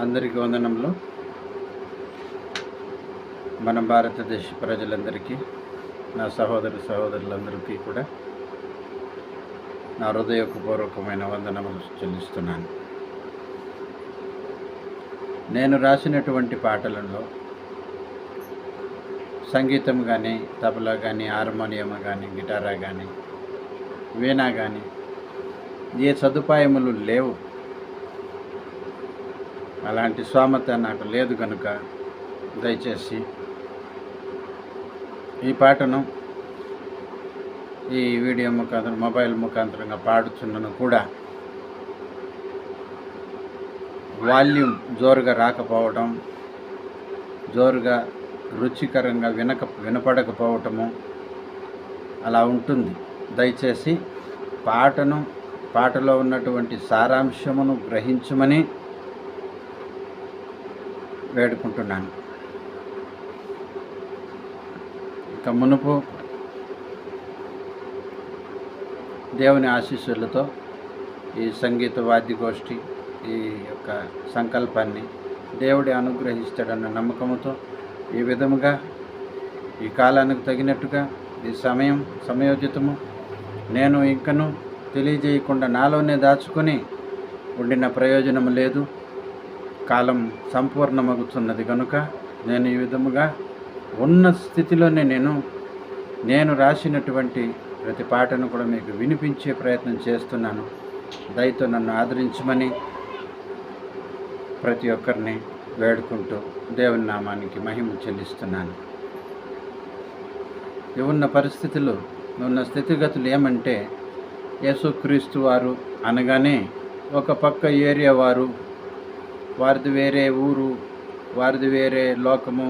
అందరికీ వందనములు. మన భారతదేశ ప్రజలందరికీ, నా సహోదరులందరికీ కూడా నా హృదయపూర్వకమైన వందనములు చెల్లిస్తున్నాను. నేను రాసినటువంటి పాటలలో సంగీతం కానీ, తబలా కానీ, హార్మోనియం కానీ, గిటారా కానీ, వీణా కానీ ఏ సదుపాయములు లేవు. అలాంటి స్తోమత నాకు లేదు కనుక దయచేసి ఈ పాటను ఈ వీడియో ముఖాంతరం, మొబైల్ ముఖాంతరంగా పాడుచున్నను కూడా వాల్యూమ్ జోరుగా రాకపోవడం, జోరుగా రుచికరంగా వినపడకపోవటము అలా ఉంటుంది. దయచేసి పాటలో ఉన్నటువంటి సారాంశమును గ్రహించమని వేడుకుంటున్నాను. ఇక మునుపు దేవుని ఆశీస్సులతో ఈ సంగీత వాద్యగోష్ఠి, ఈ యొక్క సంకల్పాన్ని దేవుడి అనుగ్రహిస్తాడన్న నమ్మకంతో ఈ విధముగా ఈ కాలానికి తగినట్టుగా ఈ సమయోచితము నేను ఇంకను తెలియజేయకుండా నాలోనే దాచుకొని ఉండిన ప్రయోజనం లేదు. కాలం సంపూర్ణమగుతున్నది కనుక నేను ఈ విధముగా ఉన్న స్థితిలోనే నేను రాసినటువంటి ప్రతి పాటను కూడా మీకు వినిపించే ప్రయత్నం చేస్తున్నాను. దయతో నన్ను ఆదరించమని ప్రతి ఒక్కరిని వేడుకుంటూ దేవుని నామానికి మహిమ చెల్లిస్తున్నాను. ఉన్న స్థితిగతులు ఏమంటే, యేసుక్రీస్తు వారు అనగానే ఒక పక్క ఏరియా వారు, వారిది వేరే ఊరు, వారిది వేరే లోకము,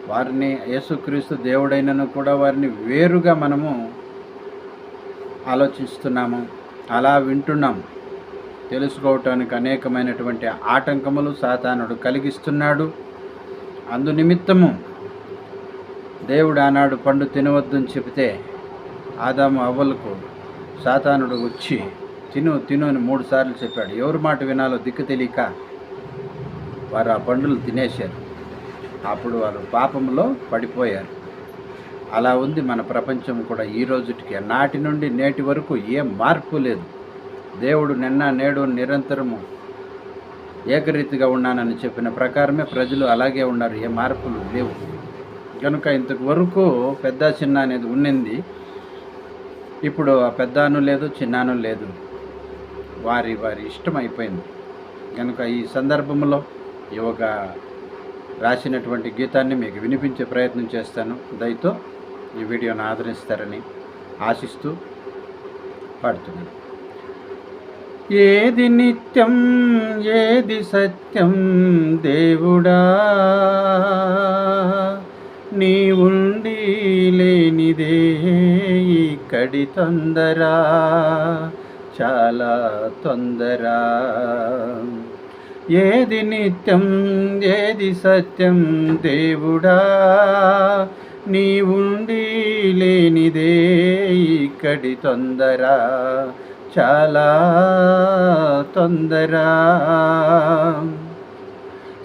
వారిని యేసుక్రీస్తు దేవుడైనను కూడా వారిని వేరుగా మనము ఆలోచిస్తున్నాము. అలా వింటున్నాం. తెలుసుకోవటానికి అనేకమైనటువంటి ఆటంకములు సాతానుడు కలిగిస్తున్నాడు. అందు నిమిత్తము దేవుడు ఆనాడు పండు తినవద్దని చెబితే ఆదాము అవ్వలకు సాతానుడు వచ్చి తిను అని 3 సార్లు చెప్పాడు. ఎవరి మాట వినాలో దిక్కు తెలియక వారు ఆ పండులు తినేశారు. అప్పుడు వారు పాపంలో పడిపోయారు. అలా ఉంది మన ప్రపంచం కూడా ఈ రోజుటికి. నాటి నుండి నేటి వరకు ఏ మార్పు లేదు. దేవుడు నిన్న నేడు నిరంతరము ఏకరీతిగా ఉన్నానని చెప్పిన ప్రకారమే ప్రజలు అలాగే ఉన్నారు. ఏ మార్పులు లేవు. కనుక ఇంతకు వరకు పెద్ద చిన్న అనేది ఉన్నింది. ఇప్పుడు ఆ పెద్దను లేదు, చిన్నాను లేదు. వారి ఇష్టం అయిపోయింది. కనుక ఈ సందర్భంలో ఈ ఒక రాసినటువంటి గీతాన్ని మీకు వినిపించే ప్రయత్నం చేస్తాను. దయతో ఈ వీడియోను ఆదరిస్తారని ఆశిస్తూ పాడుతున్నాను. ఏది నిత్యం, ఏది సత్యం దేవుడా, నీ ఉండి లేనిదే ఇక్కడి తొందర, చాలా తొందర. ఏది నిత్యం, ఏది సత్యం దేవుడా, నీ ఉండి లేనిదే ఇక్కడి తొందర, చాలా తొందర.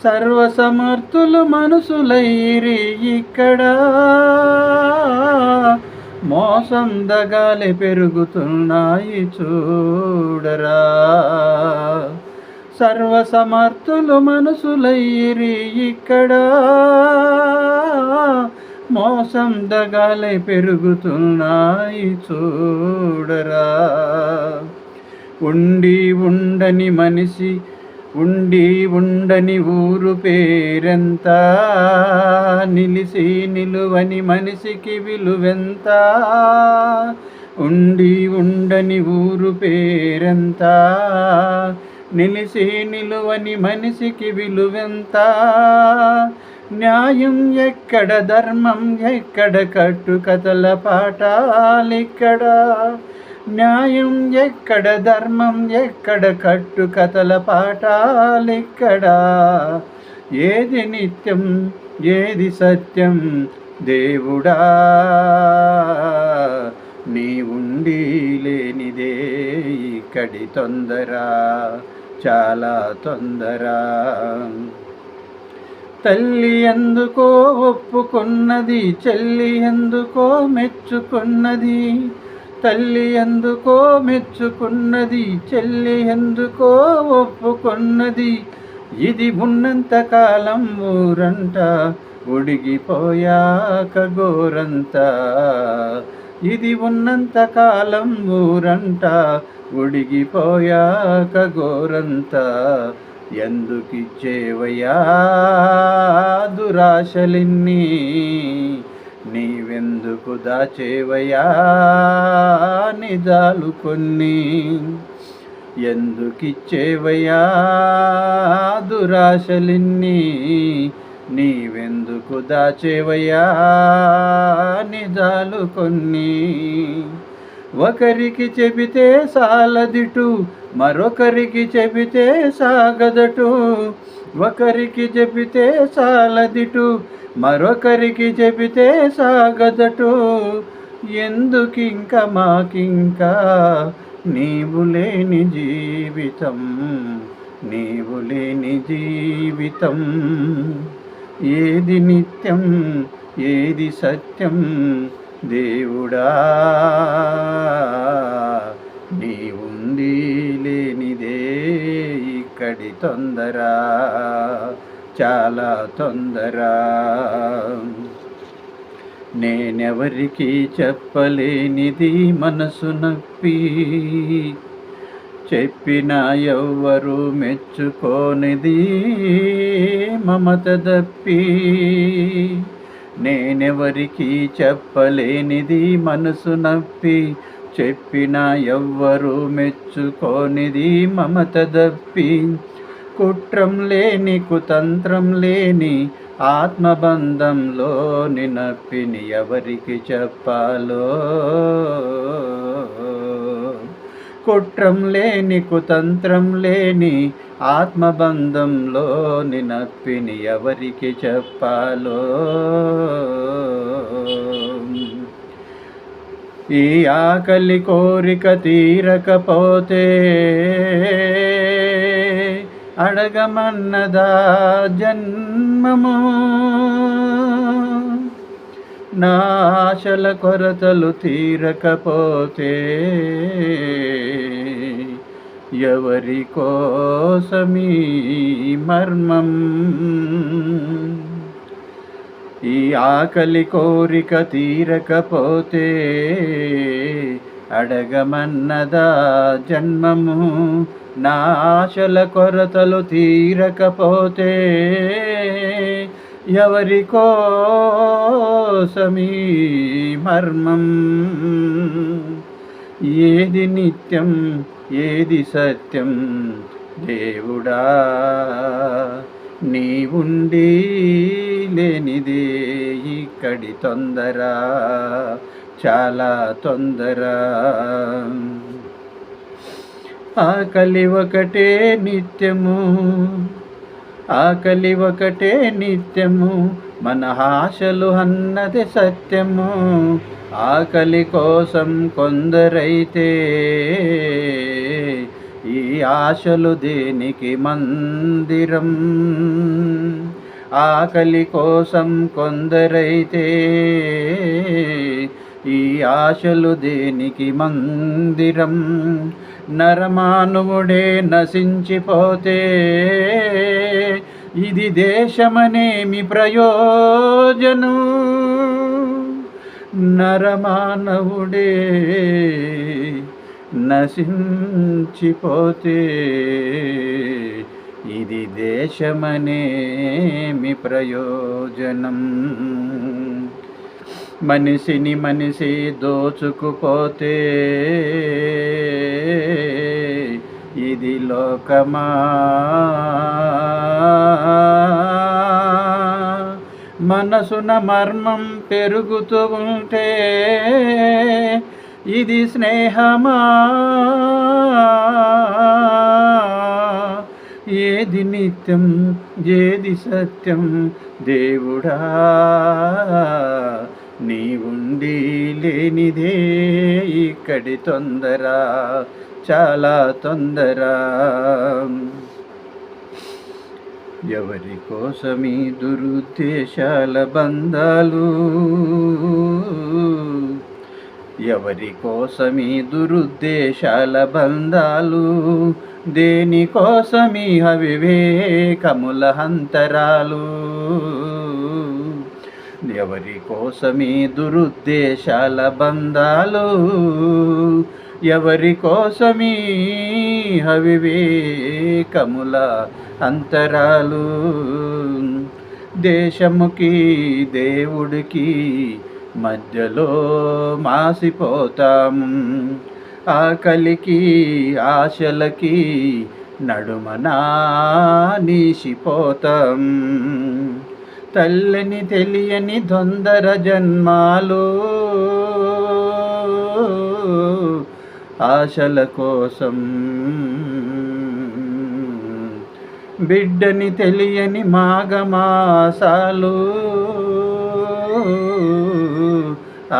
సర్వసమర్థులు మనసులైరి ఇక్కడ, మోసం దగాలి పెరుగుతున్నాయి చూడరా. సర్వసమర్థులు మనసులైరి ఇక్కడ, మోసం దగాలి పెరుగుతున్నాయి చూడరా. ఉండి ఉండని మనిషి, ఉండి ఉండని ఊరు పేరెంత, నిలిసి నిలువని మనిషికి విలువెంత. ఉండి ఉండని ఊరు పేరెంత, నిలిసి నిలువని మనిషికి విలువెంత. న్యాయం ఎక్కడ, ధర్మం ఎక్కడ, కట్టుకథల పాఠాలిక్కడ. న్యాయం ఎక్కడ, ధర్మం ఎక్కడ, కట్టుకథల పాఠాలిక్కడ. ఏది నిత్యం, ఏది సత్యం దేవుడా, నీ ఉండి లేనిదే ఇక్కడి తొందర, చాలా తొందర. తల్లి ఎందుకో ఒప్పుకున్నది, చెల్లి ఎందుకో మెచ్చుకున్నది. తల్లి ఎందుకో మెచ్చుకున్నది, చెల్లి ఎందుకో ఒప్పుకున్నది. ఇది ఉన్నంతకాలం ఊరంట, ఉడిగిపోయాక గోరంత. ఇది ఉన్నంతకాలం ఊరంట, ఉడిగిపోయాక గోరంత. ఎందుకిచ్చేవయ్యా దురాశలిన్ని, నీవెందుకు దాచేవయ్యా నిజాలు కొన్ని. ఎందుకిచ్చేవయ్యా దురాశలిన్ని, నీవెందుకు దాచేవయ్యా నిజాలు కొన్ని. ఒకరికి చెబితే సాలదిటు, మరొకరికి చెబితే సాగదటు. ఒకరికి చెబితే సాలదిటు, మరొకరికి చెబితే సాగదటు. ఎందుకింక మాకింకా నీవు లేని జీవితం, నీవు లేని జీవితం. ఏది నిత్యం, ఏది సత్యం దేవుడా, నీవుండి లేనిదే ఇక్కడి తొందర, చాలా తొందర. నేనెవరికి చెప్పలేనిది మనసు నొప్పి, చెప్పినా ఎవ్వరు మెచ్చుకోనిది మమత దప్పి. నేనెవరికి చెప్పలేనిది మనసు నొప్పి, చెప్పినా ఎవ్వరు మెచ్చుకోనిది మమత దప్పి. కుట్రం లేని కుతంత్రం లేని ఆత్మబంధంలో నొప్పిని ఎవరికి చెప్పాలో. కుట్రం లేని కుతంత్రం లేని ఆత్మబంధంలో నొప్పిని ఎవరికి చెప్పాలో. ఈ ఆకలి కోరిక తీరకపోతే అడగమన్నదా జన్మము. నా ఆశల కొరతలు తీరకపోతే ఎవరి కోసమీ మర్మం. ఈ ఆకలి కోరిక తీరకపోతే అడగమన్నదా జన్మము. నా ఆశల కొరతలు తీరకపోతే ఎవరి కోసమీ మర్మం. ఏది నిత్యం, ఏది సత్యం దేవుడా, నీవుండి లేనిదే ఇక్కడి తొందర, చాలా తొందర. ఆకలి ఒకటే నిత్యము, ఆకలి ఒకటే నిత్యము, మన ఆశలు అన్నది సత్యము. ఆకలి కోసం కొందరైతే ఈ ఆశలు దేనికి మందిరం. ఆకలి కోసం కొందరైతే ఈ ఆశలు దేనికి మందిరం. నరమానవుడే నశించిపోతే ఇది దేశమనేమి ప్రయోజనం. నరమానవుడే నశించిపోతే ఇది దేశమనేమి ప్రయోజనం. మనిషిని మనిషి దోచుకుపోతే ఇది లోకమా. మనసున మర్మం పెరుగుతూ ఉంటే ఇది స్నేహమా. ఏది నిత్యం, ఏది సత్యం దేవుడా, నీవుండి లేనిదే ఇక్కడి తొందర, చాలా తొందర. ఎవరి కోసమీ దురుద్దేశాల బంధాలు, ఎవరి కోసమీ దురుద్దేశాల బంధాలు, దేనికోసమీ అవివేకముల హంతరాలు. ఎవరి కోసమీ దురుద్దేశాల బంధాలు, ఎవరి కోసమీ అవివేకముల అంతరాలు. దేశముకి దేవుడికి మధ్యలో మాసిపోతాం, ఆకలికి ఆశలకి నడుమనా నీసిపోతాం. తల్లిని తెలియని తొందర జన్మాలు, ఆశల కోసం బిడ్డని తెలియని మాఘమాసాలు,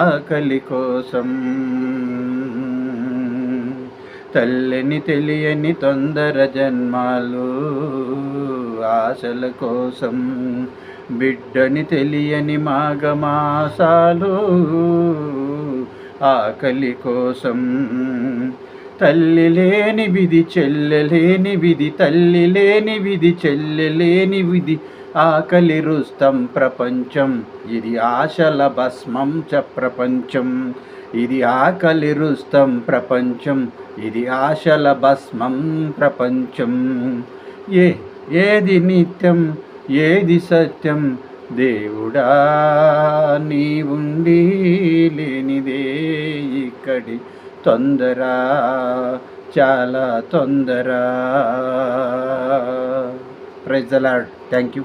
ఆకలి కోసం. తల్లిని తెలియని తొందర జన్మాలు, ఆశల కోసం బిడ్డని తెలియని మాఘమాసాలు, ఆకలి కోసం. తల్లి లేని విధి చెల్లెలేని విధి, తల్లి లేని విధి చెల్లెలేని విధి, ఆకలి రుస్తం ప్రపంచం, ఇది ఆశల భస్మం చ ప్రపంచం. ఇది ఆకలి రుస్తం ప్రపంచం, ఇది ఆశల భస్మం ప్రపంచం. ఏది నిత్యం ఏది సత్యం, దేవుడా నీవుండి లేనిదే ఇక్కడి తొందర, చాలా తొందర. Praise the Lord. Thank you.